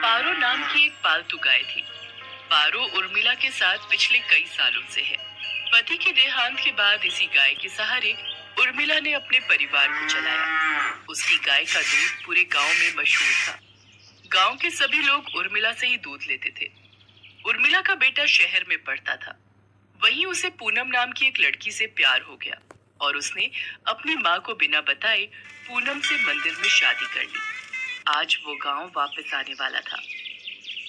पारो नाम की एक पालतू गाय थी। पारो उर्मिला के साथ पिछले कई सालों से है। पति के देहांत के बाद इसी गाय के सहारे उर्मिला ने अपने परिवार को चलाया। उसकी गाय का दूध पूरे गांव में मशहूर था। गांव के सभी लोग उर्मिला से ही दूध लेते थे। उर्मिला का बेटा शहर में पढ़ता था। वहीं उसे पूनम नाम की एक लड़की से प्यार हो गया और उसने अपनी माँ को बिना बताए पूनम से मंदिर में शादी कर ली। आज वो गांव वापस आने वाला था।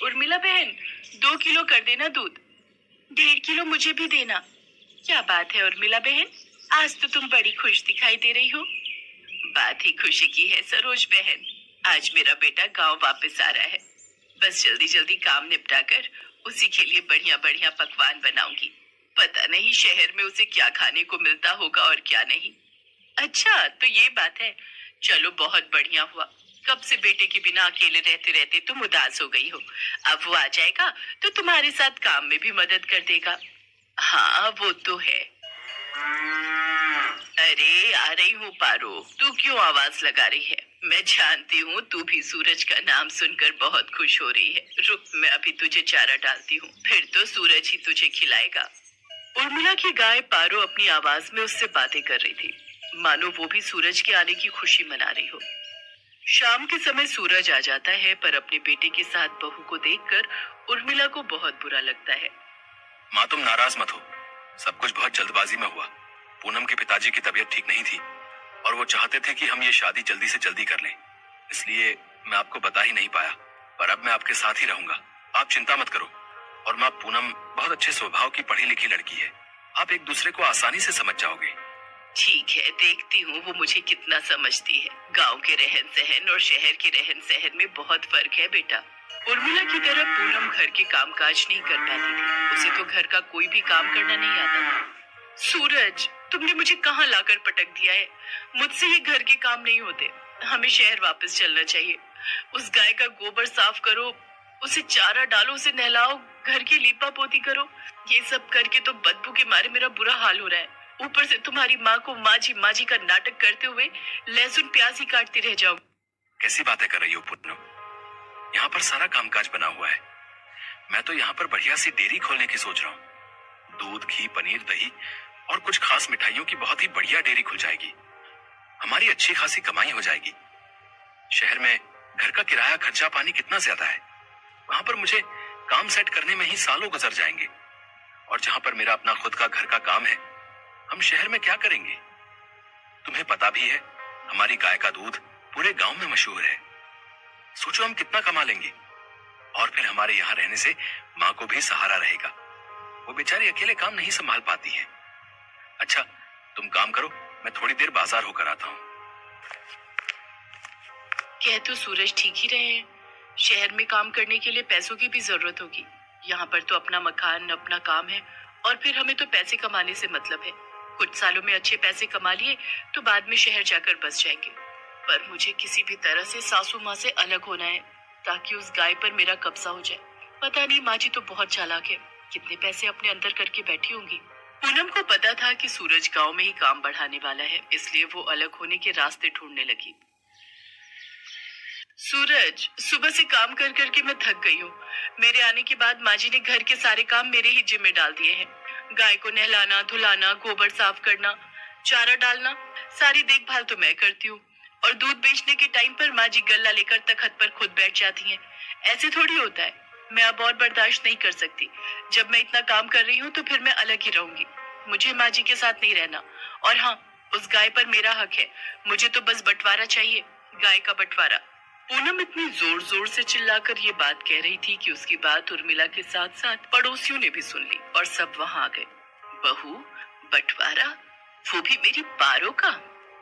उर्मिला बहन, 2 किलो कर देना दूध। 1.5 किलो मुझे भी देना। क्या बात है उर्मिला बहन, आज तो तुम बड़ी खुश दिखाई दे रही हो। बात ही खुशी की है सरोज बहन, आज मेरा बेटा गांव वापस आ रहा है। बस जल्दी जल्दी काम निपटा कर उसी के लिए बढ़िया बढ़िया पकवान बनाऊंगी। पता नहीं शहर में उसे क्या खाने को मिलता होगा और क्या नहीं। अच्छा तो ये बात है, चलो बहुत बढ़िया हुआ। कब से बेटे के बिना अकेले रहते रहते तुम उदास हो गई हो। अब वो आ जाएगा तो तुम्हारे साथ काम में भी मदद कर देगा। हाँ वो तो है। अरे आ रही हूँ पारो, तू क्यों आवाज लगा रही है? मैं जानती हूँ तू भी सूरज का नाम सुनकर बहुत खुश हो रही है। रुक, मैं अभी तुझे चारा डालती हूँ, फिर तो सूरज ही तुझे खिलाएगा। उर्मिला की गाय पारो अपनी आवाज में उससे बातें कर रही थी, मानो वो भी सूरज के आने की खुशी मना रही हो। शाम के समय सूरज आ जाता है, पर अपने बेटे के साथ बहू को देखकर उर्मिला को बहुत बुरा लगता है। माँ तुम नाराज मत हो, सब कुछ बहुत जल्दबाजी में हुआ। पूनम के पिताजी की तबीयत ठीक नहीं थी और वो चाहते थे कि हम ये शादी जल्दी से जल्दी कर लें, इसलिए मैं आपको बता ही नहीं पाया। पर अब मैं आपके साथ ही रहूंगा, आप चिंता मत करो। और माँ पूनम बहुत अच्छे स्वभाव की पढ़ी लिखी लड़की है, आप एक दूसरे को आसानी से समझ जाओगे। ठीक है, देखती हूँ वो मुझे कितना समझती है। गांव के रहन सहन और शहर के रहन सहन में बहुत फर्क है बेटा। उर्मिला की तरह पूनम घर के कामकाज नहीं कर पाती थी। उसे तो घर का कोई भी काम करना नहीं आता था। सूरज, तुमने मुझे कहाँ लाकर पटक दिया है? मुझसे ये घर के काम नहीं होते। हमें शहर वापस चलना चाहिए। उस गाय का गोबर साफ करो, उसे चारा डालो, उसे नहलाओ, घर की लीपा पोती करो। ये सब करके तो बदबू के मारे मेरा बुरा हाल हो रहा है। ऊपर से तुम्हारी माँ को माजी माजी का नाटक करते हुए लहसुन प्याज ही काटती रह जाओ। कैसी बातें कर रही हो पूनम? यहाँ पर सारा कामकाज बना हुआ है। मैं तो यहाँ पर बढ़िया सी डेयरी खोलने की सोच रहा हूँ। दूध, घी, पनीर, दही और कुछ खास मिठाइयों की बहुत ही बढ़िया डेयरी खुल जाएगी। हमारी अच्छी खासी कमाई हो जाएगी। शहर में घर का किराया खर्चा पानी कितना ज्यादा है, वहां पर मुझे काम सेट करने में ही सालों गुजर जाएंगे। और जहां पर मेरा अपना खुद का घर का काम है, हम शहर में क्या करेंगे? तुम्हें पता भी है, हमारी गाय का दूध पूरे गांव में मशहूर है। सोचो हम कितना कमा लेंगे। और फिर हमारे यहाँ रहने से माँ को भी सहारा रहेगा। वो बेचारी अकेले काम नहीं संभाल पाती है। अच्छा तुम काम करो, मैं थोड़ी देर बाजार होकर आता हूँ। कह तो सूरज ठीक ही रहे हैं। शहर में काम करने के लिए पैसों की भी जरूरत होगी। यहाँ पर तो अपना मकान, अपना काम है और फिर हमें तो पैसे कमाने से मतलब है। कुछ सालों में अच्छे पैसे कमा लिए तो बाद में शहर जाकर बस जाएंगे। पर मुझे किसी भी तरह से सासू माँ से अलग होना है, ताकि उस गाय पर मेरा कब्जा हो जाए। पता नहीं, माँ जी तो बहुत चालाक है, कितने पैसे अपने अंदर करके बैठी होंगी। पूनम को पता था कि सूरज गांव में ही काम बढ़ाने वाला है, इसलिए वो अलग होने के रास्ते ढूंढने लगी। सूरज, सुबह से काम कर करके मैं थक गई हूँ। मेरे आने के बाद माँ जी ने घर के सारे काम मेरे ही जिम्मे डाल दिए हैं। गाय को नहलाना, धुलाना, गोबर साफ करना, चारा डालना, सारी देखभाल तो मैं करती हूँ। और दूध बेचने के टाइम पर माँ जी गल्ला लेकर तखत पर खुद बैठ जाती हैं। ऐसे थोड़ी होता है। मैं अब और बर्दाश्त नहीं कर सकती। जब मैं इतना काम कर रही हूँ तो फिर मैं अलग ही रहूंगी। मुझे माँ जी के साथ नहीं रहना। और हाँ, उस गाय पर मेरा हक है। मुझे तो बस बंटवारा चाहिए, गाय का बंटवारा। पूनम इतनी जोर जोर से चिल्लाकर ये बात कह रही थी कि उसकी बात उर्मिला के साथ साथ पड़ोसियों ने भी सुन ली और सब वहां आ गए। बहू, बंटवारा? वो भी मेरी पारो का?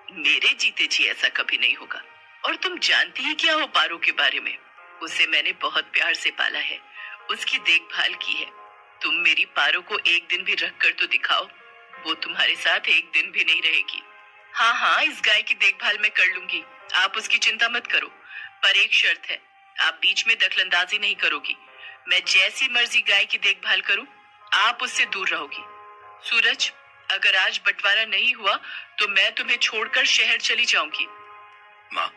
मेरे जीते जी ऐसा कभी नहीं होगा। और तुम जानती ही क्या हो पारो के बारे में? उसे मैंने बहुत प्यार से पाला है, उसकी देखभाल की है। तुम मेरी पारो को एक दिन भी रख कर तो दिखाओ, वो तुम्हारे साथ एक दिन भी नहीं रहेगी। हाँ हाँ, इस गाय की देखभाल मैं कर लूंगी, आप उसकी चिंता मत करो। पर एक शर्त है, आप बीच में दखलंदाजी नहीं करोगी। मैं जैसी मर्जी गाय की देखभाल करूं, आप उससे दूर रहोगी। सूरज, अगर आज बंटवारा नहीं हुआ तो मैं तुम्हें छोड़कर शहर चली जाऊंगी। माँ,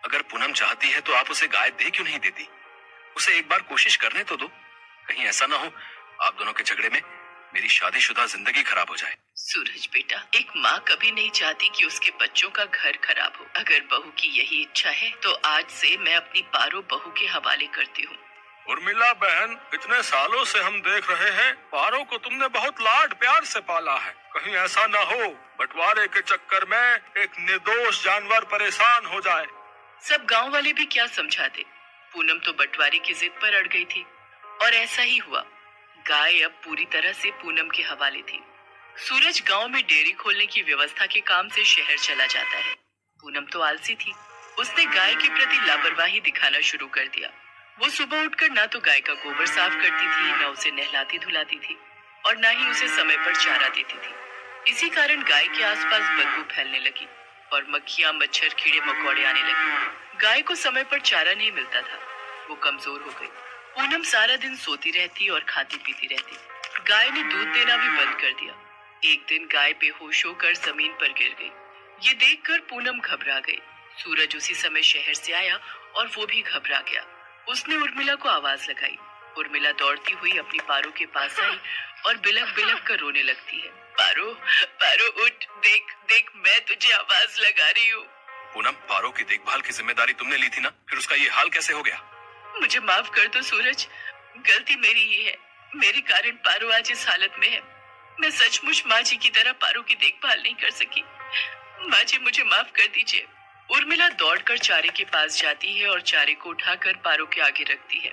अगर पूनम चाहती है तो आप उसे गाय दे क्यों नहीं देती? उसे एक बार कोशिश करने तो दो। कहीं ऐसा ना हो आप दोनों के झगड़े में मेरी शादीशुदा जिंदगी खराब हो जाए। सूरज बेटा, एक माँ कभी नहीं चाहती कि उसके बच्चों का घर खराब हो। अगर बहू की यही इच्छा है तो आज से मैं अपनी पारो बहू के हवाले करती हूँ। उर्मिला बहन, इतने सालों से हम देख रहे हैं पारो को तुमने बहुत लाड प्यार से पाला है। कहीं ऐसा ना हो बंटवारे के चक्कर में एक निर्दोष जानवर परेशान हो जाए। सब गांव वाले भी क्या समझाते। पूनम तो बंटवारे की जिद पर अड़ गई थी और ऐसा ही हुआ। गाय अब पूरी तरह से पूनम के हवाले थी। सूरज गांव में डेयरी खोलने की व्यवस्था के काम से शहर चला जाता है। पूनम तो आलसी थी। उसने गाय के प्रति लापरवाही दिखाना शुरू कर दिया। वो सुबह उठकर ना तो गाय का गोबर साफ करती थी, ना उसे नहलाती धुलाती थी और ना ही उसे समय पर चारा देती थी। इसी कारण गाय के आसपास बदबू फैलने लगी और मक्खियां, मच्छर, कीड़े मकोड़े आने लगे। गाय को समय पर चारा नहीं मिलता था। वो कमजोर हो गई। पूनम सारा दिन सोती रहती और खाती पीती रहती। गाय ने दूध देना भी बंद कर दिया। एक दिन गाय बेहोश होकर जमीन पर गिर गई। ये देखकर पूनम घबरा गई। सूरज उसी समय शहर से आया और वो भी घबरा गया। उसने उर्मिला को आवाज लगाई। उर्मिला दौड़ती हुई अपनी पारो के पास आई और बिलख बिलख कर रोने लगती है। पारो, पारो उठ, देख देख, मैं तुझे आवाज लगा रही हूँ। पूनम, पारो की देखभाल की जिम्मेदारी तुमने ली थी ना, फिर उसका ये हाल कैसे हो गया? मुझे माफ कर दो सूरज, गलती मेरी ही है। मेरे कारण पारो आज इस हालत में है। मैं सचमुच माँ जी की तरह पारो की देखभाल नहीं कर सकी। माँ जी, मुझे माफ कर दीजिए। उर्मिला दौड़कर चारे के पास जाती है और चारे को उठाकर पारो के आगे रखती है।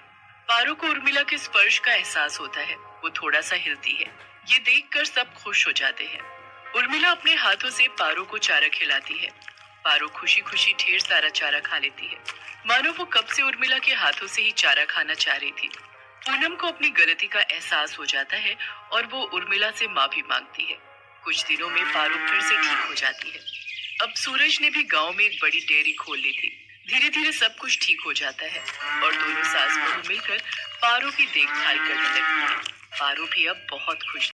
पारो को उर्मिला के स्पर्श का एहसास होता है। वो थोड़ा सा हिलती है। ये देखकर सब खुश हो जाते हैं। उर्मिला अपने हाथों से पारो को चारा खिलाती है। पारो खुशी खुशी ढेर सारा चारा खा लेती है, मानो वो कब से उर्मिला के हाथों से ही चारा खाना चाह रही थी। पूनम को अपनी गलती का एहसास हो जाता है और वो उर्मिला से माफी मांगती है। कुछ दिनों में पारो फिर से ठीक हो जाती है। अब सूरज ने भी गांव में एक बड़ी डेयरी खोल ली थी। धीरे धीरे सब कुछ ठीक हो जाता है और दोनों सास बहू मिलकर पारो की देखभाल करने लगती है। पारो भी अब बहुत खुश